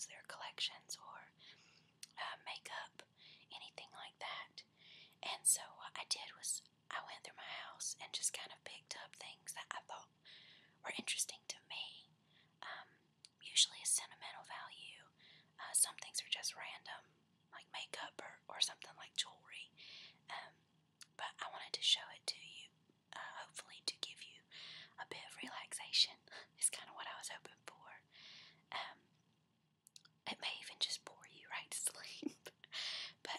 clothes, their collections, or makeup, anything like that. And so what I did was I went through my house and just kind of picked up things that I thought were interesting to me. Usually a sentimental value. Some things are just random, like makeup or something like jewelry. But I wanted to show it to you, hopefully to give you a bit of relaxation. Is kind of what I was hoping for. It may even just bore you right to sleep. But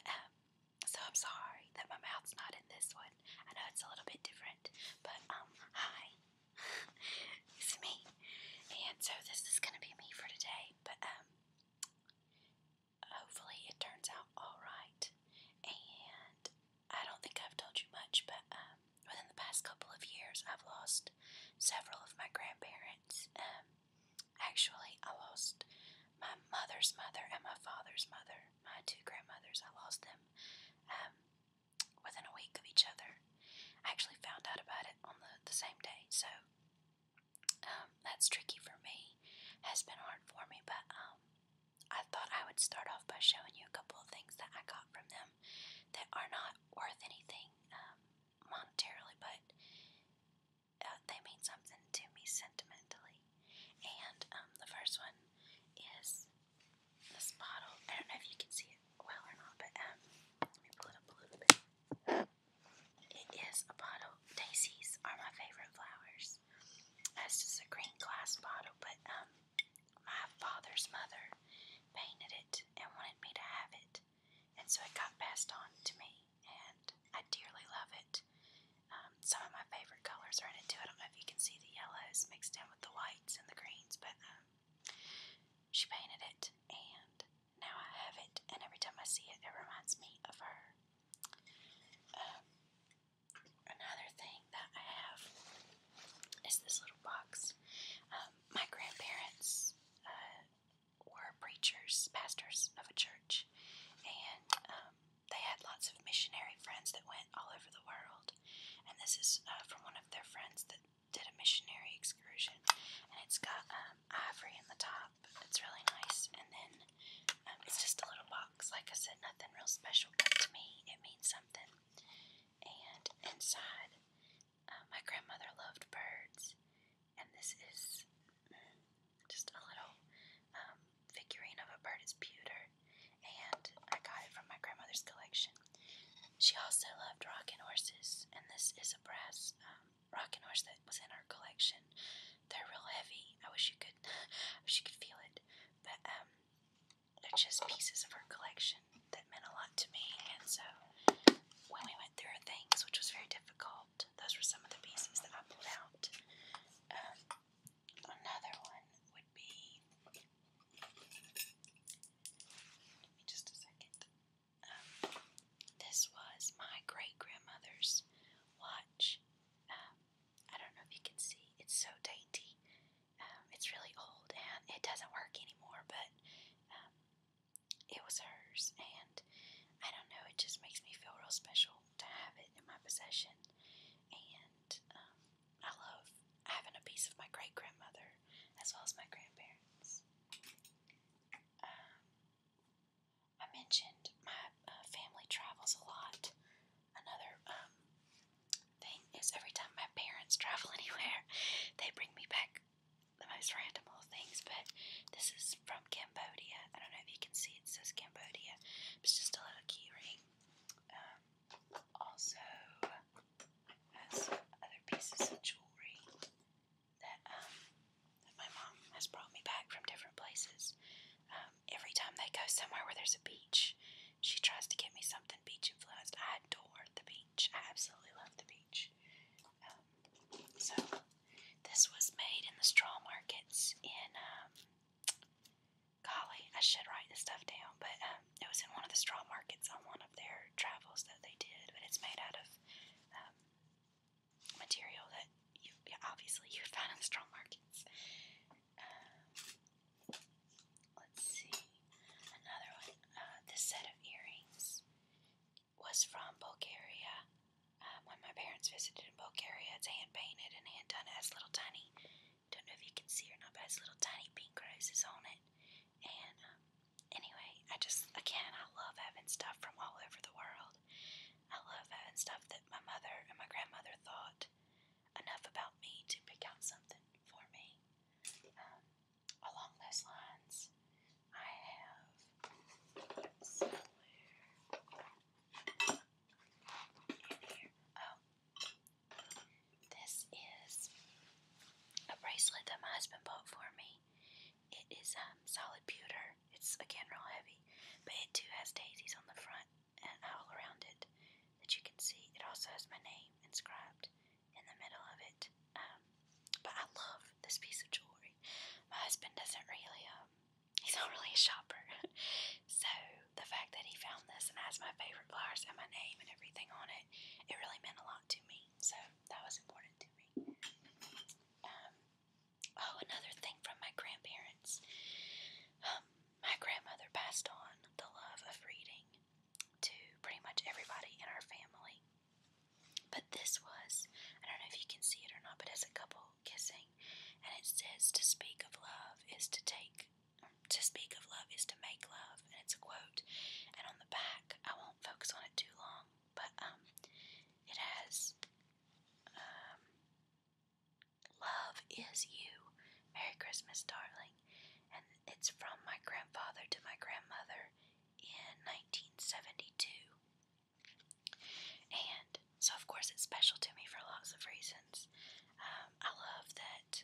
so I'm sorry that my mouth's not in this one. I know it's a little bit different, but hi, it's me. And so this is gonna be me for today. But hopefully it turns out all right. And I don't think I've told you much, but within the past couple of years, I've lost several of my grandparents. Actually, I lost my mother's mother and my father's mother, my two grandmothers. I lost them within a week of each other. I actually found out about it on the same day, so that's tricky for me. Has been hard for me, but I thought I would start off by showing you a couple of things that I got from them that are not worth anything monetarily, but they mean something to me sentimentally. And the first one is this bottle. I don't know if you can see it well or not, but let me pull it up a little bit. It is a bottle. Daisies are my favorite flowers. It's just a green glass bottle, but my father's mother painted it and wanted me to have it, and so it got passed on to me, and I dearly love it. Some of my favorite colors are in it too. I don't know if you can see the yellows mixed in with the whites and the greens, but she painted it, and now I have it, and every time I see it, it reminds me of her. Another thing that I have is this little box. My grandparents were preachers, pastors of a church, and they had lots of missionary friends that went all over the world. And this is from one of their friends that did a missionary excursion, and it's got ivory in the top. It's really nice, and then it's just a little box. Like I said, nothing real special, but to me it means something. And inside, my grandmother loved birds, and this is just a little figurine of a bird. It's pewter, and I got it from my grandmother's collection. She also loved rocking horses, and this is a brass rocking horse that was in her collection. They're real heavy. I wish you could feel it, but they're just pieces of her collection that meant a lot to me. And so when we went through her things, which was very difficult, those were some of the pieces that I pulled out. Another one would be, give me just a second. This was my great-grandmother's watch. I don't know if you can see, it's so dainty. It's really old and it doesn't work anymore, but it was hers, and I don't know, it just makes me feel real special to have it in my possession. And I love having a piece of my great-grandmother as well as my grandparents. I mentioned my family travels a lot. Another thing is every time my parents travel anywhere, they bring me back the most random little things, but this is from Cambodia. I don't know if you can see, it says Cambodia. It's just a little key ring. Also has other pieces of jewelry that my mom has brought me back from different places. Every time they go somewhere where there's a beach, she tries to get me something beach influenced. I adore the beach. I absolutely love the beach. So this was made in the straw markets in, golly, I should write this stuff down, but it was in one of the straw markets on one of their travels that they did, but it's made out of material that obviously you would find in the straw markets. Let's see, another one. This set of earrings was from Bulgaria. When my parents visited in Bulgaria, it's hand painted and hand done. It has little tiny, don't know if you can see or not, but it has little tiny pink roses on it. And different stuff that my mother and my grandmother thought enough about me to pick out something for me. Along those lines, I have somewhere in here. Oh, this is a bracelet that my husband bought for me. It is solid pewter. It's again real heavy, but it too has daisies on the front and all around it that you can see. It also has my name inscribed in the middle of it. But I love this piece of jewelry. My husband doesn't really, he's not really a shopper. So the fact that he found this and has my favorite flowers and my name and everything on it, it really meant a lot to me. So that was important to me. Oh, another thing from my grandparents. My grandmother passed on the love of reading to pretty much everybody in our family. But this was, I don't know if you can see it or not, but it's a couple kissing, and it says, to speak of love is to make love, and it's a quote. And on the back, I won't focus on it too long, but it has, love is you, Merry Christmas, darling. And it's from my grandfather to my grandmother in 1972. And so, of course, it's special to me for lots of reasons. I love that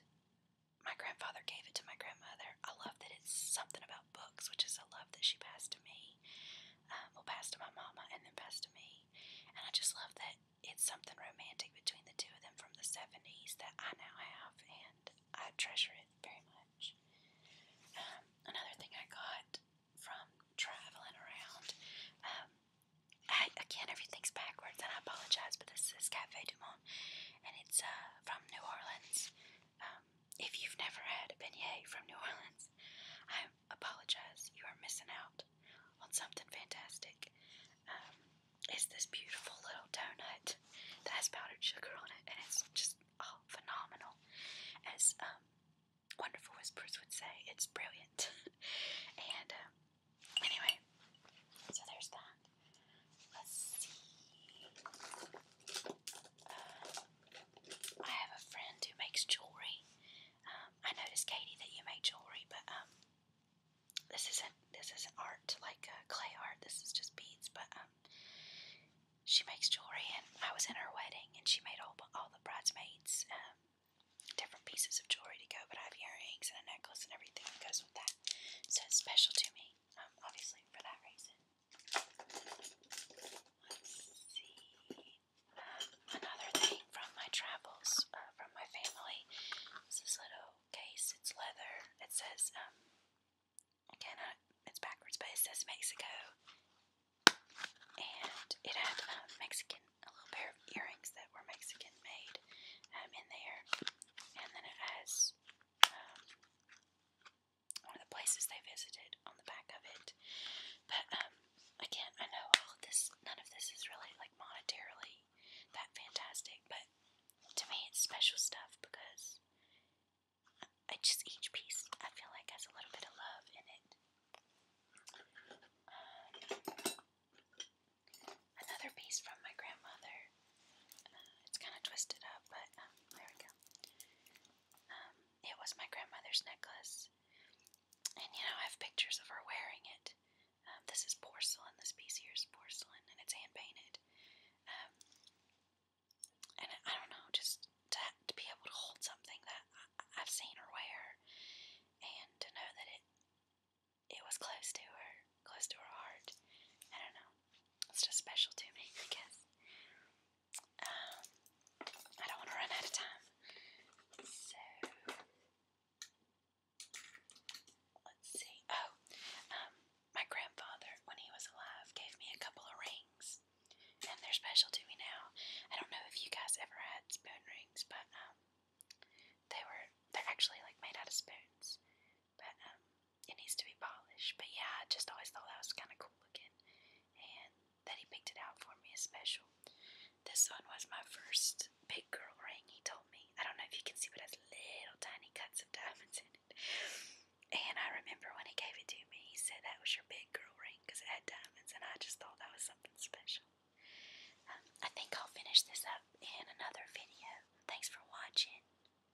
my grandfather gave it to my grandmother. I love that it's something about books, which is a love that she passed to me. Passed to my mama and then passed to me. And I just love that it's something romantic between the two of them from the 70s that I now have, and I treasure it very much. Another thing I got from traveling around, again, everything's backwards, and I apologize, but this is Cafe Du Monde, and it's from New Orleans. If you've never had a beignet from New Orleans, I apologize. You are missing out on something fantastic. It's this beautiful little donut that has powdered sugar on it, and it's just phenomenal. As Wonderful Whispers would say, it's brilliant. And anyway, so there's that. Let's see. I have a friend who makes jewelry. I noticed, Katie, that you make jewelry, but this isn't art like clay art. This is just beads. But she makes jewelry, and I was in her wedding, and she made all the bridesmaids different pieces of jewelry to go. But I have earrings and a necklace and everything that goes with that. So it's special to me, obviously for that reason. Let's see. Another thing from my travels, from my family, is this little case. It's leather. It says, again, it's backwards, but it says Mexico. And it had a little pair of earrings that were Mexican made in there. And then it has one of the places they visited on the back of it. But again, I know all of this, none of this is really like monetarily that fantastic, but to me it's special stuff because each piece I feel like has a little bit of love in it. Another piece from my grandmother. It's kind of twisted up, but there we go. It was my grandmother's necklace, and I have pictures of her wearing it. This is porcelain. This piece here is porcelain, and it's hand painted. And I don't know, just to be able to hold something that I've seen her wear, and to know that it was close to her heart. I don't know. It's just special to me, I guess. I don't want to run out of time. So, let's see. Oh, my grandfather, when he was alive, gave me a couple of rings, and they're special to me now. I don't know if you guys ever had spoon rings, but they're actually like made out of spoons, but it needs to be polished. But yeah, I just always thought that was kind of cool looking, and that he picked it out for me is special. This one was my first big girl ring, he told